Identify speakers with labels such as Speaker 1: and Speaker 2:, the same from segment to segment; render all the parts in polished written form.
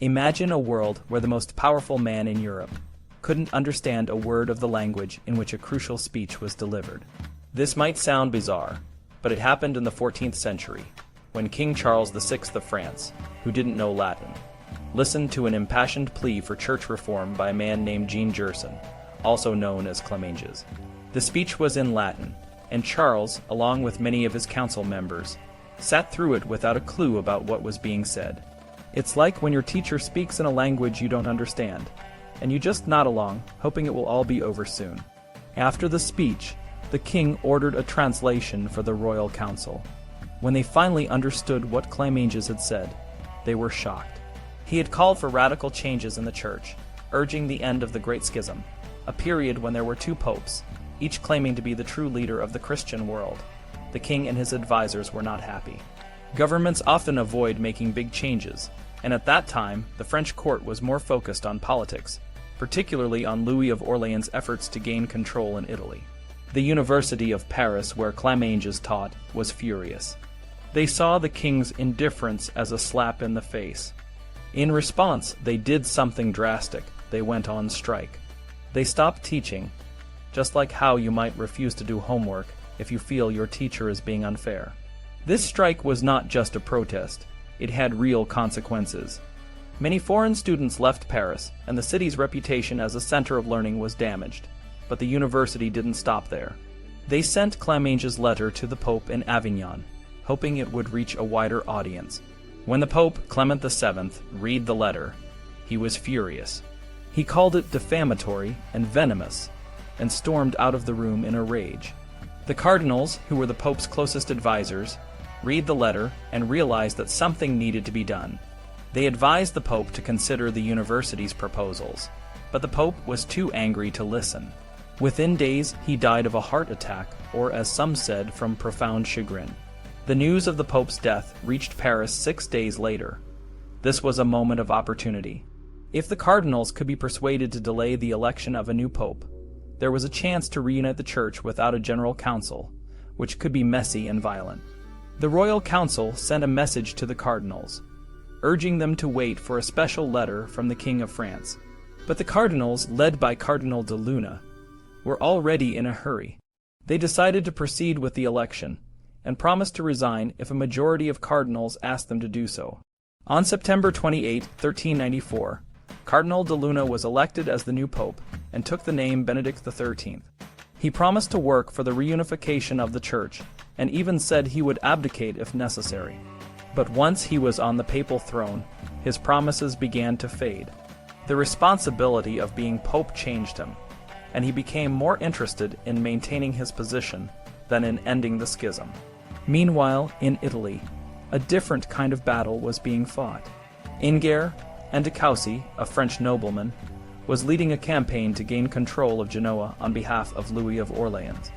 Speaker 1: Imagine a world where the most powerful man in Europe couldn't understand a word of the language in which a crucial speech was delivered. This might sound bizarre, but it happened in the 14th century, when King Charles VI of France, who didn't know Latin, listened to an impassioned plea for church reform by a man named Jean Gerson, also known as Clement VII. The speech was in Latin, and Charles, along with many of his council members, sat through it without a clue about what was being said. It's like when your teacher speaks in a language you don't understand, and you just nod along, hoping it will all be over soon. After the speech, the king ordered a translation for the royal council. When they finally understood what Clement had said, they were shocked. He had called for radical changes in the church, urging the end of the Great Schism, a period when there were two popes, each claiming to be the true leader of the Christian world. The king and his advisors were not happy. Governments often avoid making big changes, and at that time, the French court was more focused on politics, particularly on Louis of Orléans' efforts to gain control in Italy. The University of Paris, where Clement taught, was furious. They saw the king's indifference as a slap in the face. In response, they did something drastic. They went on strike. They stopped teaching, just like how you might refuse to do homework if you feel your teacher is being unfair. This strike was not just a protest. It had real consequences. Many foreign students left Paris, and the city's reputation as a center of learning was damaged. But the university didn't stop there. They sent Clement's letter to the Pope in Avignon, hoping it would reach a wider audience. When the Pope, Clement VII, read the letter, he was furious. He called it defamatory and venomous, and stormed out of the room in a rage. The cardinals, who were the Pope's closest advisors, read the letter and realized that something needed to be done. They advised the Pope to consider the university's proposals, but the Pope was too angry to listen. Within days, he died of a heart attack, or as some said, from profound chagrin. The news of the Pope's death reached Paris 6 days later. This was a moment of opportunity. If the cardinals could be persuaded to delay the election of a new Pope, there was a chance to reunite the Church without a general council, which could be messy and violent. The royal council sent a message to the cardinals, urging them to wait for a special letter from the King of France. But the cardinals, led by Cardinal de Luna, were already in a hurry. They decided to proceed with the election, and promised to resign if a majority of cardinals asked them to do so. On September 28, 1394, Cardinal de Luna was elected as the new pope and took the name Benedict XIII. He promised to work for the reunification of the Church, and even said he would abdicate if necessary. But once he was on the papal throne, his promises began to fade. The responsibility of being pope changed him, and he became more interested in maintaining his position than in ending the schism. Meanwhile, in Italy, a different kind of battle was being fought. Enguerrand de Coucy, a French nobleman, was leading a campaign to gain control of Genoa on behalf of Louis of Orléans.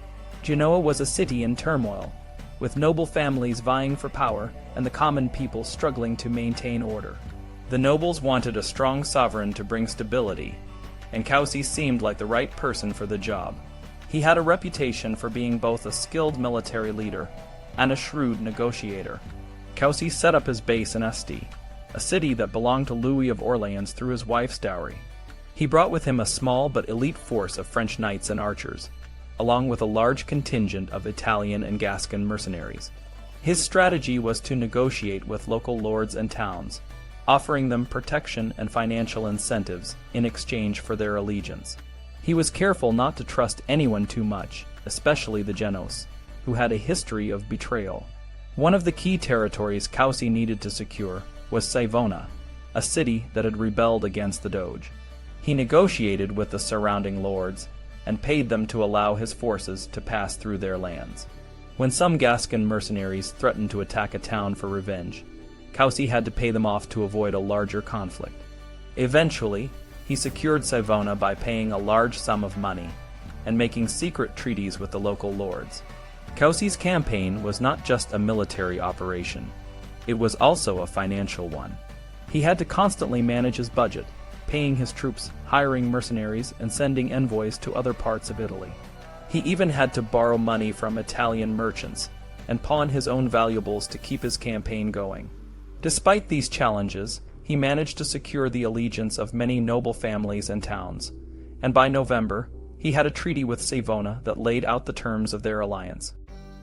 Speaker 1: Genoa was a city in turmoil, with noble families vying for power and the common people struggling to maintain order. The nobles wanted a strong sovereign to bring stability, and Coucy seemed like the right person for the job. He had a reputation for being both a skilled military leader and a shrewd negotiator. Coucy set up his base in Asti, a city that belonged to Louis of Orléans through his wife's dowry. He brought with him a small but elite force of French knights and archers, along with a large contingent of Italian and Gascon mercenaries. His strategy was to negotiate with local lords and towns, offering them protection and financial incentives in exchange for their allegiance. He was careful not to trust anyone too much, especially the Genoese, who had a history of betrayal. One of the key territories Coucy needed to secure was Savona, a city that had rebelled against the Doge. He negotiated with the surrounding lords and paid them to allow his forces to pass through their lands. When some Gascon mercenaries threatened to attack a town for revenge, Coucy had to pay them off to avoid a larger conflict. Eventually, he secured Savona by paying a large sum of money and making secret treaties with the local lords. Coucy's campaign was not just a military operation. It was also a financial one. He had to constantly manage his budget, paying his troops, hiring mercenaries, and sending envoys to other parts of Italy. He even had to borrow money from Italian merchants and pawn his own valuables to keep his campaign going. Despite these challenges, he managed to secure the allegiance of many noble families and towns, and by November, he had a treaty with Savona that laid out the terms of their alliance.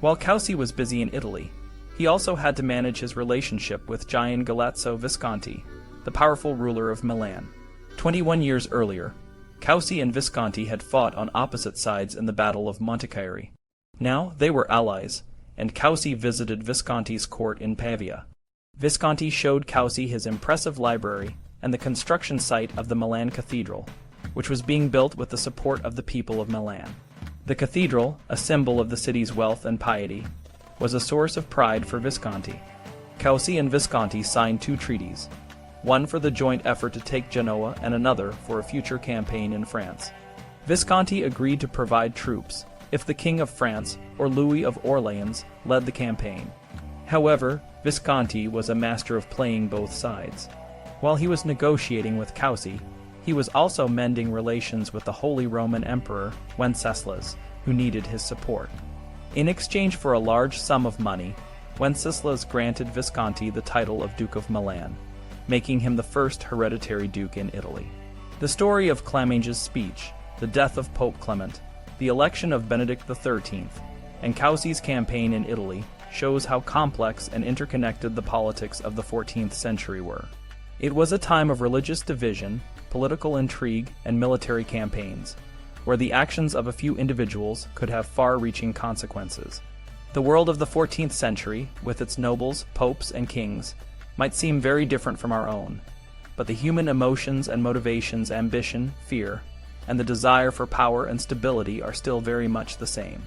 Speaker 1: While Coucy was busy in Italy, he also had to manage his relationship with Gian Galeazzo Visconti, the powerful ruler of Milan. 21 years earlier, Coucy and Visconti had fought on opposite sides in the Battle of Montechiari. Now they were allies, and Coucy visited Visconti's court in Pavia. Visconti showed Coucy his impressive library and the construction site of the Milan Cathedral, which was being built with the support of the people of Milan. The cathedral, a symbol of the city's wealth and piety, was a source of pride for Visconti. Coucy and Visconti signed 2 treaties, one for the joint effort to take Genoa and another for a future campaign in France. Visconti agreed to provide troops if the King of France or Louis of Orléans led the campaign. However, Visconti was a master of playing both sides. While he was negotiating with Coucy, he was also mending relations with the Holy Roman Emperor Wenceslas, who needed his support. In exchange for a large sum of money, Wenceslas granted Visconti the title of Duke of Milan, making him the first hereditary duke in Italy. The story of Claminge's speech, the death of Pope Clement, the election of Benedict XIII, and Coucy's campaign in Italy shows how complex and interconnected the politics of the 14th century were. It was a time of religious division, political intrigue, and military campaigns, where the actions of a few individuals could have far-reaching consequences. The world of the 14th century, with its nobles, popes, and kings, might seem very different from our own, but the human emotions and motivations, ambition, fear, and the desire for power and stability are still very much the same.